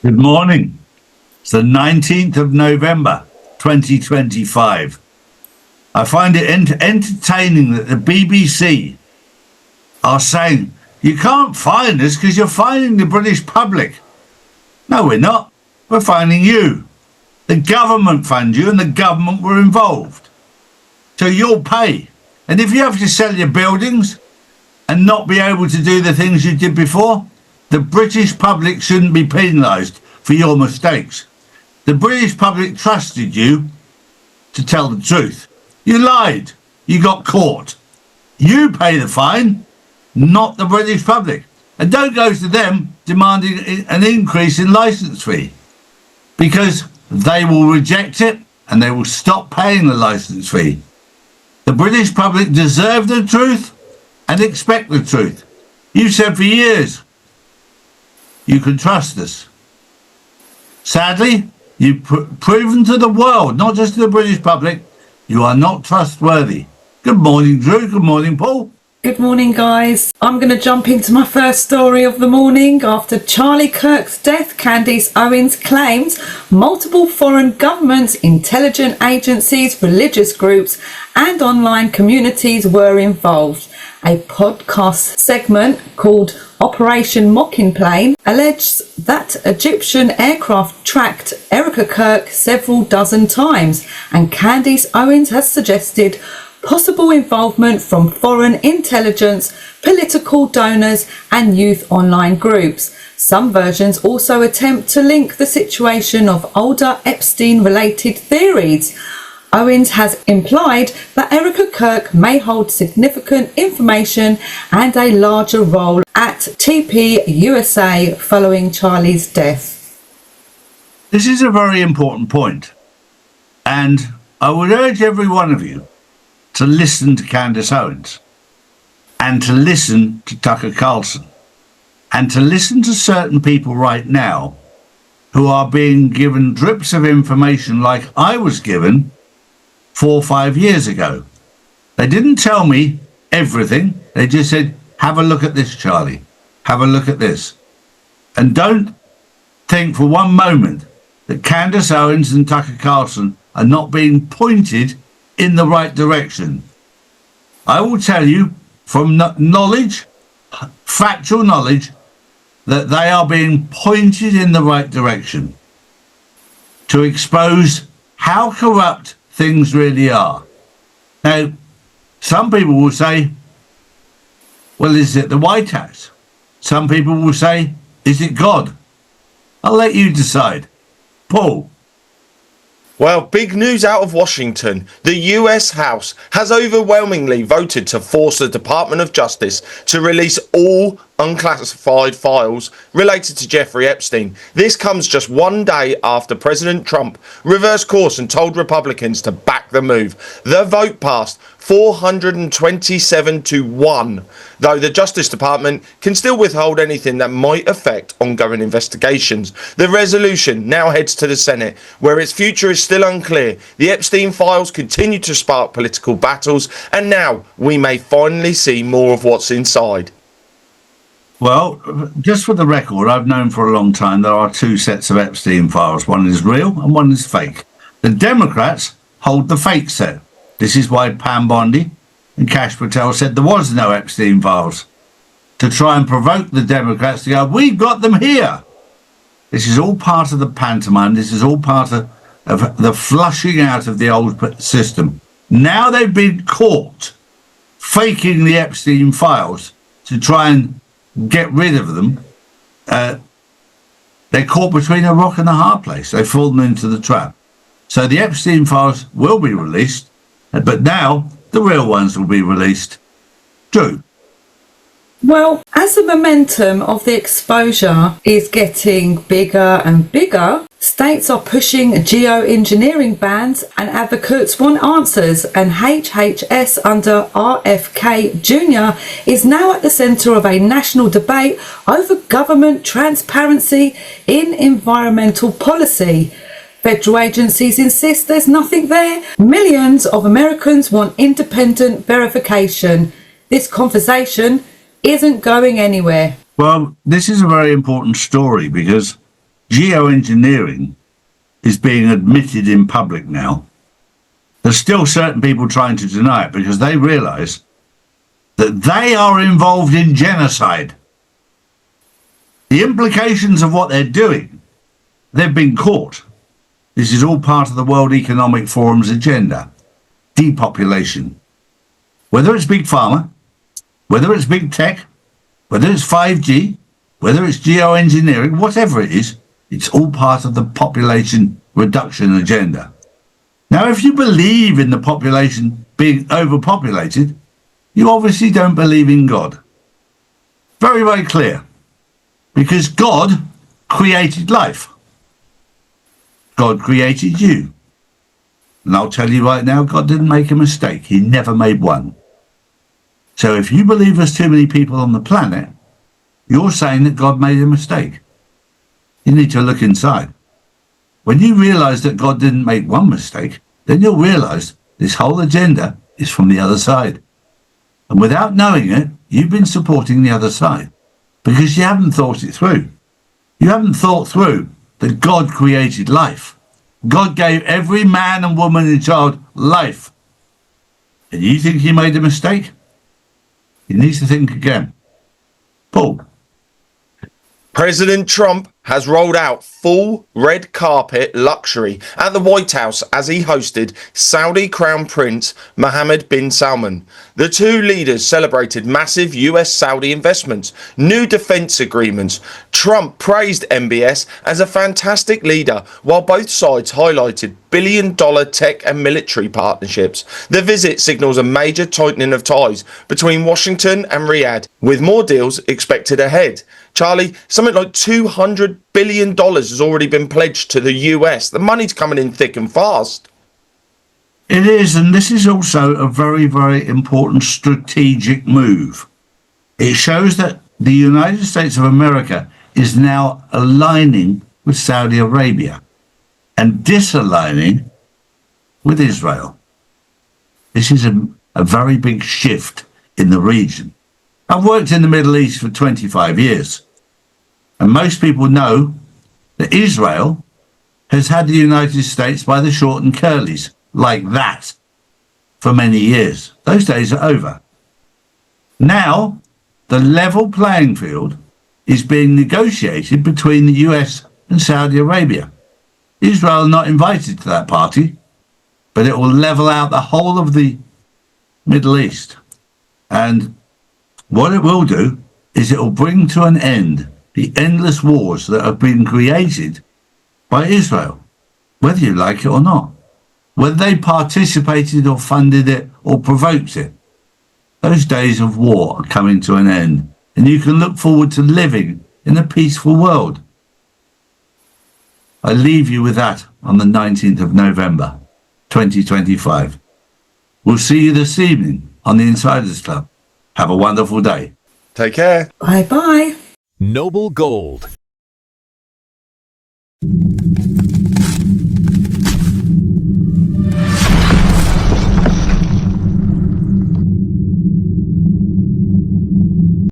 Good morning. It's the 19th of November, 2025. I find it entertaining that the BBC are saying, you can't fine us because you're fining the British public. No, we're not. We're fining you. The government funds you and the government were involved. So you'll pay. And if you have to sell your buildings and not be able to do the things you did before, the British public shouldn't be penalised for your mistakes. The British public trusted you to tell the truth. You lied. You got caught. You pay the fine, not the British public. And don't go to them demanding an increase in licence fee, because they will reject it and they will stop paying the licence fee. The British public deserve the truth and expect the truth. You've said for years, you can trust us. Sadly, you've proven to the world, not just to the British public, you are not trustworthy. Good morning, Drew. Good morning, Paul. Good morning, guys. I'm going to jump into my first story of the morning. After Charlie Kirk's death, Candace Owens claims multiple foreign governments, intelligence agencies, religious groups and online communities were involved. A podcast segment called Operation Mocking Plane alleges that Egyptian aircraft tracked Erica Kirk several dozen times, and Candace Owens has suggested possible involvement from foreign intelligence, political donors and youth online groups. Some versions also attempt to link the situation of older Epstein-related theories. Owens has implied that Erica Kirk may hold significant information and a larger role at TP USA following Charlie's death. This is a very important point, and I would urge every one of you to listen to Candace Owens and to listen to Tucker Carlson and to listen to certain people right now who are being given drips of information like I was given 4 or 5 years ago. They didn't tell me everything. They just said, have a look at this, Charlie. Have a look at this. And don't think for one moment that Candace Owens and Tucker Carlson are not being pointed in the right direction. I will tell you from knowledge, factual knowledge, that they are being pointed in the right direction to expose how corrupt things really are. Now, some people will say, well, is it the White House? Some people will say, is it God? I'll let you decide. Paul. Well, big news out of Washington. The US House has overwhelmingly voted to force the Department of Justice to release all unclassified files related to Jeffrey Epstein. This comes just one day after President Trump reversed course and told Republicans to back the move. The vote passed 427 to 1, though the Justice Department can still withhold anything that might affect ongoing investigations. The resolution now heads to the Senate, where its future is still unclear. The Epstein files continue to spark political battles, and now we may finally see more of what's inside. Well, just for the record, I've known for a long time there are two sets of Epstein files. One is real and one is fake. The Democrats hold the fake set. This is why Pam Bondi and Kash Patel said there was no Epstein files, to try and provoke the Democrats to go, we've got them here. This is all part of the pantomime. This is all part of the flushing out of the old system. Now they've been caught faking the Epstein files to try and get rid of them. They're caught between a rock and a hard place. They've fallen into the trap. So the Epstein files will be released, but now the real ones will be released. Drew. Well, as the momentum of the exposure is getting bigger and bigger, states are pushing geoengineering bans and advocates want answers, and HHS under RFK Jr. is now at the centre of a national debate over government transparency in environmental policy. Federal agencies insist there's nothing there. Millions of Americans want independent verification. This conversation isn't going anywhere. Well, this is a very important story because geoengineering is being admitted in public now, there's still certain people trying to deny it because they realise that they are involved in genocide. The implications of what they're doing, they've been caught. This is all part of the World Economic Forum's agenda. Depopulation. Whether it's big pharma, whether it's big tech, whether it's 5G, whether it's geoengineering, whatever it is, it's all part of the population reduction agenda. Now, if you believe in the population being overpopulated, you obviously don't believe in God. Very, very clear. Because God created life. God created you. And I'll tell you right now, God didn't make a mistake. He never made one. So if you believe there's too many people on the planet, you're saying that God made a mistake. You need to look inside. When you realise that God didn't make one mistake, then you'll realise this whole agenda is from the other side. And without knowing it, you've been supporting the other side because you haven't thought it through. You haven't thought through that God created life. God gave every man and woman and child life. And you think he made a mistake? He needs to think again. Paul. President Trump has rolled out full red carpet luxury at the White House as he hosted Saudi Crown Prince Mohammed bin Salman. The two leaders celebrated massive US-Saudi investments, new defense agreements. Trump praised MBS as a fantastic leader, while both sides highlighted billion-dollar tech and military partnerships. The visit signals a major tightening of ties between Washington and Riyadh, with more deals expected ahead. Charlie, something like $200 billion has already been pledged to the US. The money's coming in thick and fast. It is, and this is also a very, very important strategic move. It shows that the United States of America is now aligning with Saudi Arabia and disaligning with Israel. This is a very big shift in the region. I've worked in the Middle East for 25 years, and most people know that Israel has had the United States by the short and curlies, like that, for many years. Those days are over. Now, the level playing field is being negotiated between the US and Saudi Arabia. Israel are not invited to that party, but it will level out the whole of the Middle East. And what it will do is it will bring to an end the endless wars that have been created by Israel, whether you like it or not, whether they participated or funded it or provoked it. Those days of war are coming to an end, and you can look forward to living in a peaceful world. I leave you with that on the 19th of November, 2025. We'll see you this evening on the Insiders Club. Have a wonderful day. Take care. Bye-bye. Noble Gold